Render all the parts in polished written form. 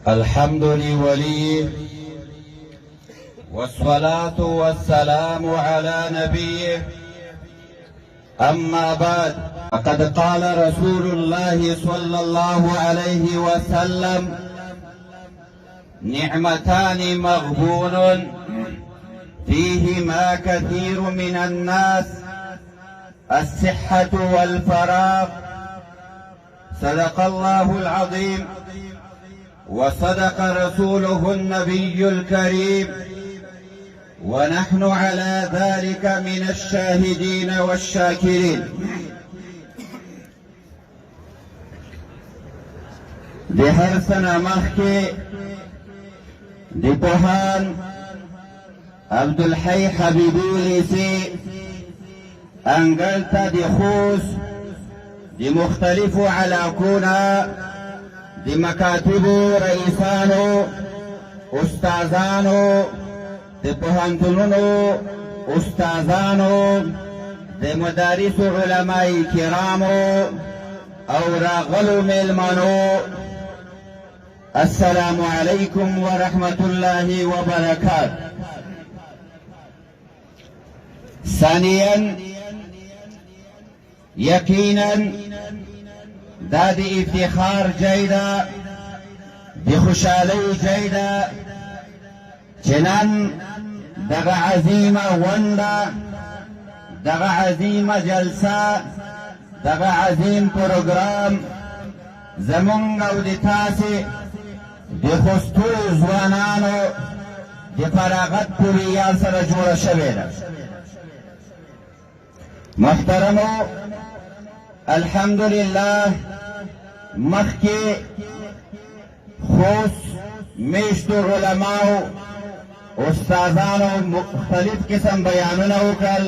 الحمد لوليه والصلاة والسلام على نبيه. أما بعد، فقد قال رسول الله صلى الله عليه وسلم: نعمتان مغبون فيهما كثير من الناس، الصحة والفراغ. صدق الله العظيم وصدق رسوله النبي الكريم، ونحن على ذلك من الشاهدين والشاكرين. د هر سنه مخکې د پوهان عبدالحی حبیبي لیسې انګړ ته د خوست د مختلفو علاقو نه د مکاتبو رئیسانو، استادانو، د پوهنتونونو استادانو، د مدارسو علماء کرامو او راغلو میلمانو، السلام علیکم ورحمة الله وبرکاته. ثانیا، یقینا دا د افتخار ځای ده، د خوشحالۍ ځای ده چې نن دغه عظیمه غونډه، دغه عظیمه جلسه، دغه عظیم پروګرام زمونږ او د تاسې د خوستو ځوانانو د فراغت په ویاړ سره جوړه شوې ده. محترمو، الحمدلله مخکې خوست میشتو علماو استادانو مختلف قسم بیانونه وکړل،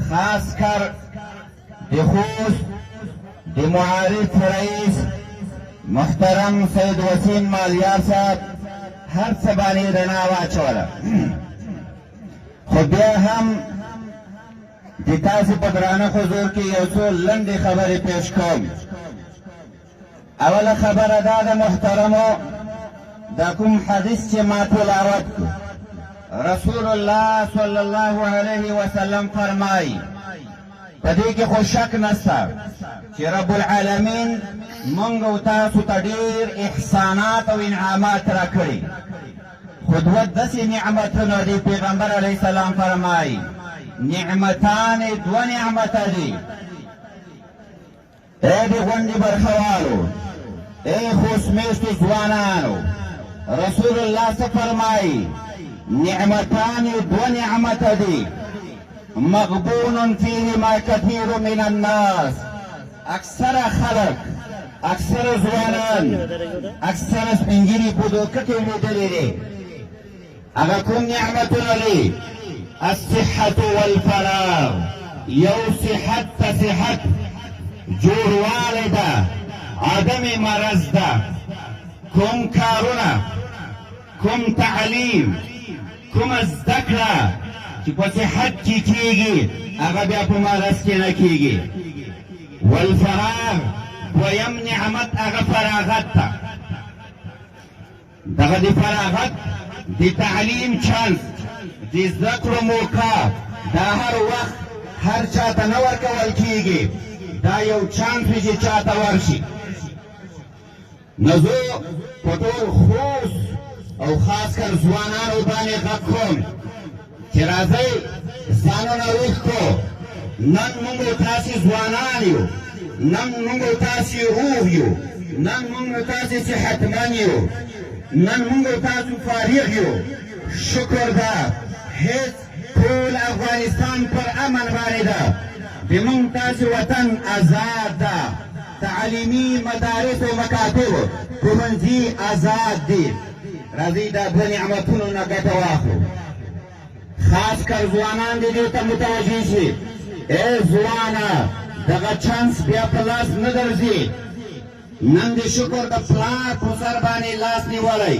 خاص کر د خوست د معارف رئیس محترم سید وسیم مالیار صاحب هر څه باندې رڼا واچوله. خو بیا هم د تاسې په درانه حضور کې یو څو لنډې خبرې پیش کوم. اوله خبره دا ده محترمو، دا کوم حدیث چې ما تلاوت کړو، رسول الله صلی الله علیه وسلم فرمایي، په دې کې خو شک نشته چې رب العالمین موږ او تاسو ته ډېر احسانات او انعامات راکړي. خو دوه داسې نعمتونه دي، پیغمبر علیه السلام فرمایي نعمتان دو نعمت دي. ای د غونډې برخوالو، ای خوست میشتو ځوانانو، رسول الله څه فرمایي؟ نعمتان دو نعمت دي، مغبون فیهما کثیر من الناس. اکثر خلق، اکثر ځوانان، اکثر سپین ږیري په دوکه کې لیدلي دي. هغه کوم نعمتونه دي؟ الصحة والفراغ. یو صحت ته صحت، جوړوالی ده، عدم مرض ده. کوم کارونه، کوم تعلیم، کوم زده کړه چې په صحت کې کېږي هغه بیا په مرض کې نه کېږي. والفراغ، دویم نعمت هغه فراغت ته. دغه د فراغت د تعلیم چانس، د زده کړو موقع دا هر وخت هر چا ته نه ورکول کېږي. دا یو چانس وي چې چا ته ورشي. نو زه په ټول خوست او خاص کر ځوانانو باندې غږ کوم چې راځئ ځانونه ویښ کړو. نن موږ تاسې ځوانان یو، نن موږ تاسې روغ یو، نن موږ تاسې صحتمند یو، نن موږ تاسو فارغ یو. شکر ده هیڅ ټول افغانستان پر امن باندې ده. د موږ تاسې وطن آزاد ده، تعلیمي مدارس او مکاتب ښوونځي آزاد دي. راځئ دا دوه نعمتونو نه ګټه واخلو. خاص کر ځوانان دې دې ته متوجه شي. ای ځوانه، دغه چانس بیا په لاس نه درځي. نن دې شکر د پلار په سر باندې لاس نیولی،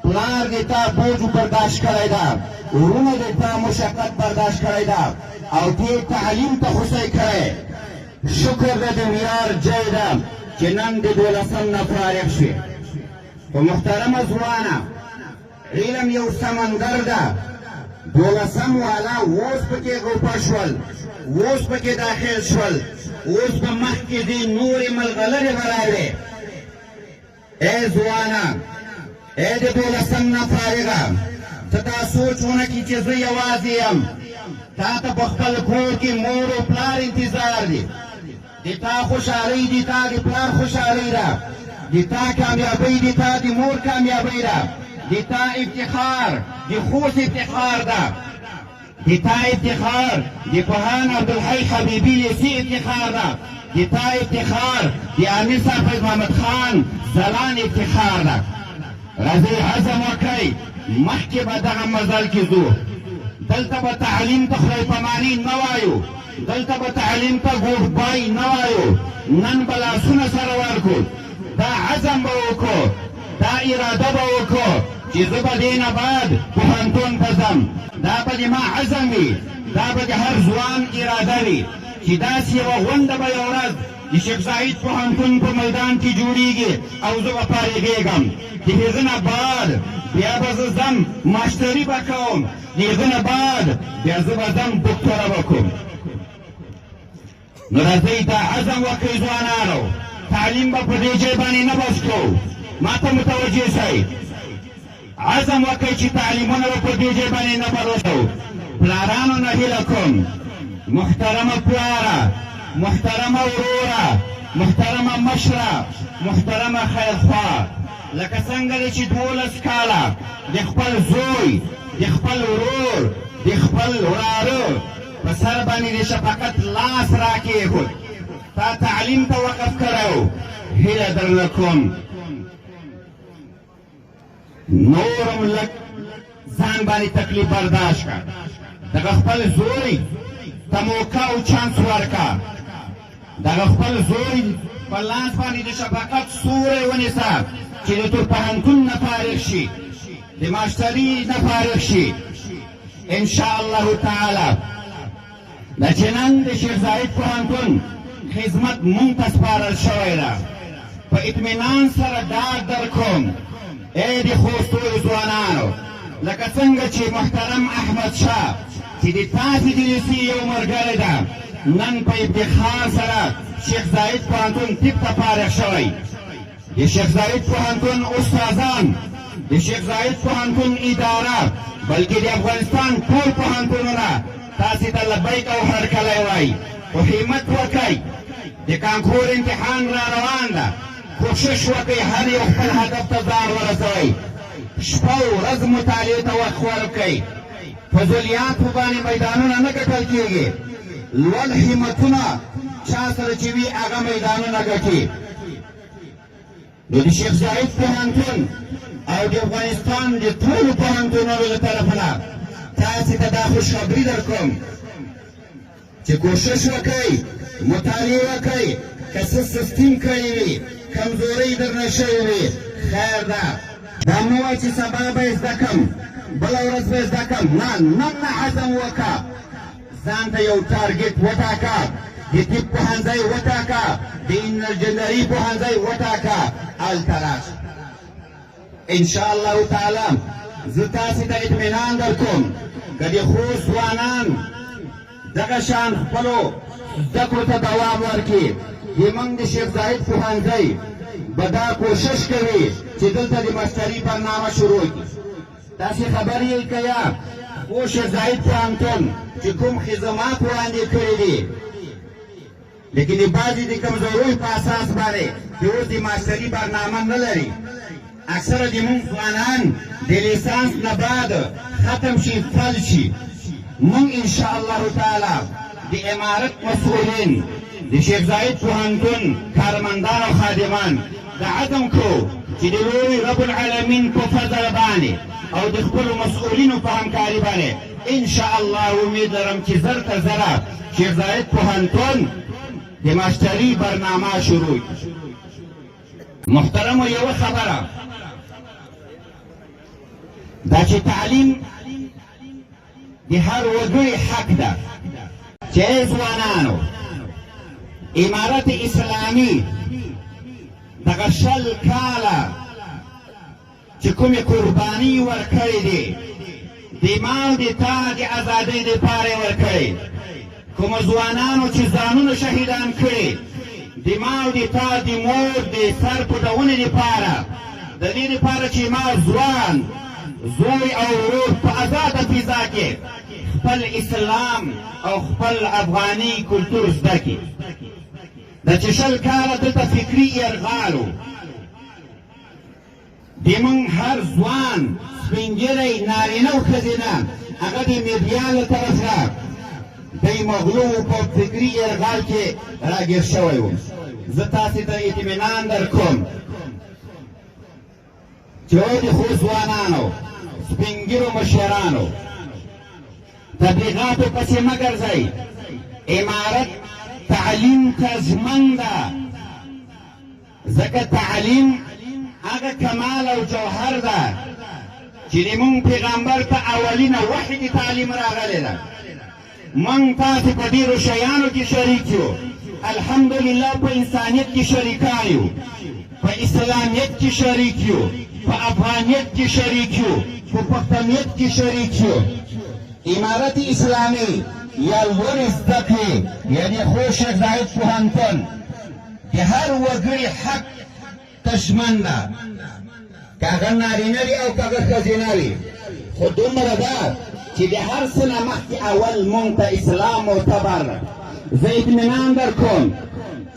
پلار دې تا بوج برداشت کړی ده، ورونه دې تا مشقت برداشت کړی ده او دې تعلیم ته خوشی کړی. شکر ده د ویاړ ځای ده چې نن د 12 نه فارغ شي. ومحترم ځوانه علم یو سمندر ده 12 والا اوس پکې غوپه شول اوس پکې داخل شول اوس په مخکې دي نورې ملغلرې به راوړې ای ځوانه ای د 12 نه فارغه ته دا سوچ ونه کړي چې زه یوازې یم تا ته په خپل کور کې مور او پلار انتظار دي د تا خوشحالۍ د تا د پلار خوشحالۍ ده د تا کامیابۍ د تا د مور کامیابۍ ده د تا افتخار د خوست افتخار ده د تا افتخار د پوهان عبدالحی حبیبي لیسي افتخار ده د تا افتخار د امیر صاحب فیض محمد خان زلان افتخار ده راځئ عزم وکړئ مخکې به دغه مزل کې ځو دلته به تعلیم ته خدای پاماني نه وایو دلته به تعلیم ته ګوډ بای نه وایو نن به لاسونه سره ورکړو دا عزم به وکړو دا اراده به وکړو چې زه به دې نه بعد پوهنتون ته ځم دا به د ما عزم وي دا به د هر ځوان اراده وي چې داسې یوه غونډه به یو ورځ د شیخ زاید پوهنتون په میدان کې جوړیږي او زه به فارغېږم د هغه نه بعد بیا به زه ځم ماشتري به کوم د هغه نه بعد بیا زه به ځم دکتوره به کوم نو راځئ دا عزم وکړئ ځوانانو تعلیم به په دې ځای باندې نه بس کوو ما ته متوجه شئ عزم وکړئ چې تعلیمونه به په دې ځای باندې نه بس کوو پلارانو نه هیله کوم محترمه پلاره محترمه وروره محترمه مشره محترمه خیرخوا لکه څنګه دی چې 12 کاله د خپل زوی د خپل ورور د خپل وراره په سر باندې د شفقت لاس راکېښود تا تعلیم ته وقف کړی و هیله درنه کوم نورم لږ ځان باندې تکلیف برداشت کړه دغه خپل زوی ته موقع او چانس ورکړه دغه خپل زوی په لاس باندې د شفقت سوری ونیسه چې د پوهنتون نه فارغ شي د ماشتري نه فارغ شي انشاءالله تعالی دا چې نن د شیخ زاید پوهنتون خدمت مونږ ته سپارل شوی ده په اطمینان سره ډاډ درکوم ای د خوستو ځوانانو لکه څنګه چې محترم احمد شاه چې د تاسې د لیسې یو ملګری ده نن په افتخار سره شیخ زاید پوهنتون طب ته فارغ شوی د شیخ زاید پوهنتون استادان د شیخ زاید پوهنتون اداره بلکې د افغانستان ټول پوهنتونونه تاسې ته لبیک او هرکلی وایي خو همت وکئ د کانکور امتحان را روان ده کوشش وکئ هر یو خپل هدف ته ځان ورسوئ شپه او ورځ مطالعې ته وخت ورکئ فضولیاتو باندې میدانونه نه ګټل کېږي لوړ همتونه چا سره چې وي هغه میدانونه ګټي نو د شیخ زاید پوهنتون او د افغانستان د ټولو پوهنتونونو له طرفه نه تاسې ته دا خوشخبري درکوم چې کوشش وکئ مطالعې وکئ که څه سستیم کړی وي کمزورۍ درنه شوې وي خیر ده دا مه وایه چې سبا به یې زده کړم بله ورځ به یې زده کړم نه نن نه عزم وکړه ځان ته یو ټارګېټ وټاکه د طب پوهنځی وټاکه د انجنیري پوهنځی وټاکه هلته راشه انشاءالله تعالی زه تاسې ته اطمینان درکوم که د خوست ځوانان دغه شان خپلو زده کړو ته دوام ورکړي زموږ د شیخ زاید پوهنځی به دا کوشش کوي چې دلته د ماستري برنامه شروع کړي تاسې خبر یې که یا خو شیخ زاید پوهنتون چې کوم خدمات وړاندې کړي دي لیکن د بعضې د کمزوریو په اساس باندې چې اوس د ماستري برنامه نه لري اکثره د مونږ ځوانان د لیسانس نه بعد ختم شي فل شي مونږ انشاءالله تعالی د امارت مسؤلین د شیخ زاید پوهنتون کارمندان او خادمان د عزم کو چې د لوی رب العالمین په فضل باندې او د خپلو مسؤلینو په همکاري باندې انشاءالله امید لرم چې زر تر زره شیخ زاید پوهنتون د ماستري برنامه شروع محترمو یوه خبره دا چې تعلیم د هر وګړي حق ده چې ای ځوانانو امارت اسلامي دغه 20 کاله چې کومې قرباني ورکړې دي د مال د تا د ازادۍ دپاره یې ورکړې کومو ځوانانو چې ځانونه شهیدان کړي د مال د تا د مور د سر پټونې دپاره د دې دپاره چې ما ځوان زوی او ورور په ازاده فضا کې خپل اسلام او خپل افغاني کلتور زده کړي دا چې شل کاله دلته فکري یرغال و د موږ هر ځوان سپین ږیری نارینه او ښځینه هغه د میډیا له طرفه دی مغلو په فکري یرغال کې راګیر شوی و زه تاسې ته اطمینان در کوم چې او د ښو ځوانانو سپین ږیرو مشرانو تبلیغاتو پسې مه ګرځئ امارت تعلیم ته ژمن ده ځکه تعلیم هغه کمال او جوهر ده چې د مونږ پیغمبر ته اولینه وحی د تعلیم راغلی ده مونږ تاسې په ډېرو شیانو کې شریک یو الحمدلله په انسانیت کې شریکان یو په اسلامیت کې شریک یو په افغانیت کې شریک یو په پښتنیت کې شریک یو امارت اسلامي یا لوړې زده کړې یعنې خو شیخ زاید پوهنتون د هر وګړي حق ته ژمن ده که هغه نارینه وي او که هغه ښځینه وي خو دومره ده چې د هر څه نه مخکې اول مونږ ته اسلام معتبر ده زه اطمینان در کوم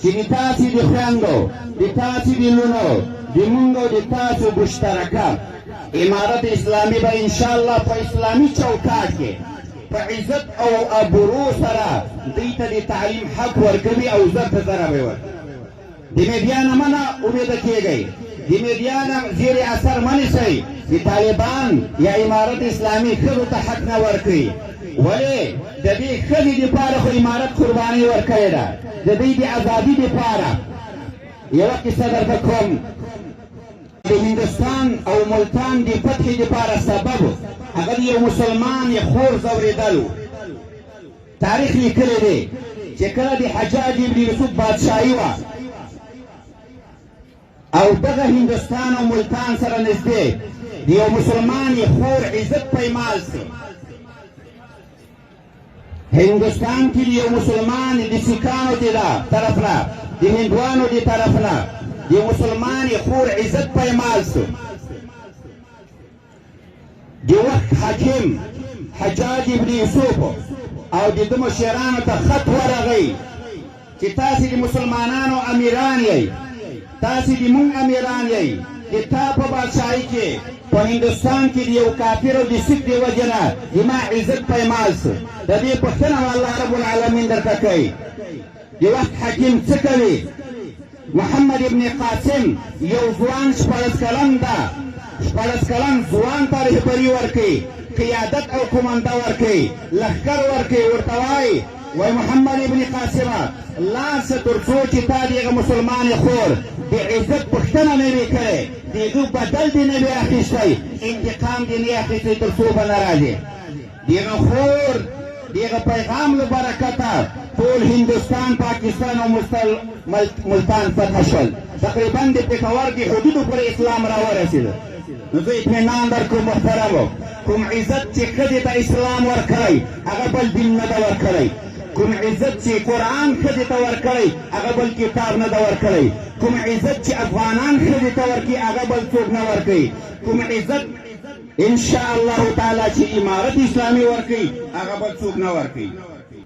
چې د تاسې د خویندو د تاسې د لونو د مونږ او د تاسو مشترکه امارت اسلامي به انشاءالله په اسلامي چوکاټ کې په عزت او ابرو سره دوی ته د تعلیم حق ورکوي او زر ته زره به ورکوي د میډیا نه مه نه امیده کېږئ د میډیا نه زیر اثر مه نیسئ د طالبان یا امارت اسلامي ښځو ته حق نه ورکوي ولې د دې ښځې دپاره خو امارت قربانۍ ورکړې ده د دوی د ازادي دپاره یوه کیسه درته کوم د هندوستان او ملتان د فتحې دپاره سبب هغه د یو مسلمان یې خور ځورېدل تاریخ لیکلی دی چې کله د حجاج ابن یوسف بادشاهي وه او دغه هندوستان او ملتان سره نږدې د یو مسلمان یې خور عزت پیمال سي هندوستان کې د یو مسلمان د سیکانو د طرف نه د هندوانو د طرف نه د یو مسلمان یې خور عزت پیمال سو د وخت حاکم حجاج ابن یوسف او د ده مشرانو ته خط ورغی چې تاسې د مسلمانانو امیران یئ تاسې د مونږ امیران یئ د تا په بادشاهۍ کې په هندوستان کې د یو کافر او د سیک د وجې نه زما عزت پیمال سو د دې پوښتنه الله رب العالمین درته کوي د وخت حکیم څه کوي محمد ابن قاسم یو ځوان 14 کلن ده 14 کلن ځوان ته رهبري ورکوي قیادت او کمانده ورکوي لښکر ورکوي ورته وایي وای محمد ابن قاسمه لاس تر څو چې تا د هغه مسلمان خور د عزت پوښتنه نه وي کړې د هغه بدل دې نه وي اخیستی انتقام دې نه اخیستی تر څو به نه راځي د هغه خور د هغه پیغام له برکته ټول هندوستان پاکستان او ملتان فتح شول تقریبا د پېښور د حدودو پر اسلام راورسېده نو زه اطمینان در کوم محترمو کوم عزت چې ښځې ته اسلام ورکړی هغه بل دین نه ده ورکړی کوم عزت چې قرآن ښځې ته ورکړی هغه بل کتاب نه ده ورکړی کوم عزت چې افغانان ښځې ته ورکړي هغه بل څوک نه ورکوي کوم عزت انشاء الله تعالی چې امارت اسلامي ورکوي هغه بل څوک نه ورکوي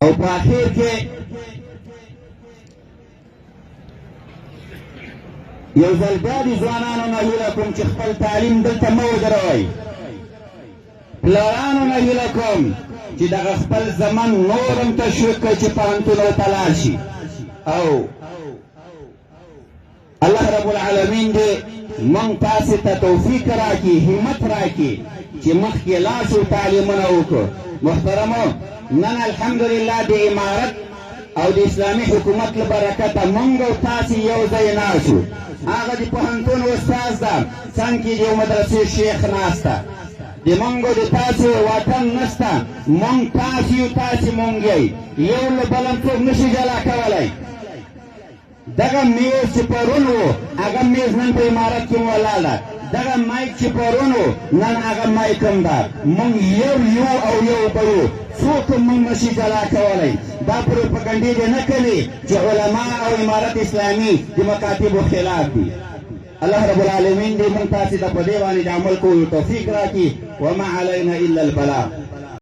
او په اخر کې یو ځل بیا د ځوانانو نه هیله کوم چې خپل تعلیم دلته مه ودروئ پلارانو نه هیله کوم چې دغه خپل زمن نور هم تشویق کړئ چې پوهنتونو ته لاړ شي او الله رب العالمین دې موږ تاسې ته توفیق راکړي همت راکړي چې مخکې لاړ شو تعلیمونه وکړو محترمو نن الحمدلله د امارت او د اسلامي حکومت له برکته موږ او تاسې یو ځای ناست شو هغه د پوهنتون استاز ده څنګ کې د یو مدرسې شیخ ناست ده د موږ د تاسې وطن نشته موږ تاسې یو تاسې موږ یئ یو له بل هم څوک نشي جلا کولی دغه میز چې پرون و هغه میز نن په امارت کې ولاړ ده دغه مایک چې پرونو نن هغه مایک هم ده مونږ یو او یو بلو څوک مونږ نشي جلا کولی دا پروپاګنډې دې نه کوي چې علما او امارت اسلامي د مکاتبو خلاف دي الله رب العالمین دې مونږ تاسې ته په دې باندې د عمل کولو توفیق راکړي وما علینا الا البلاغ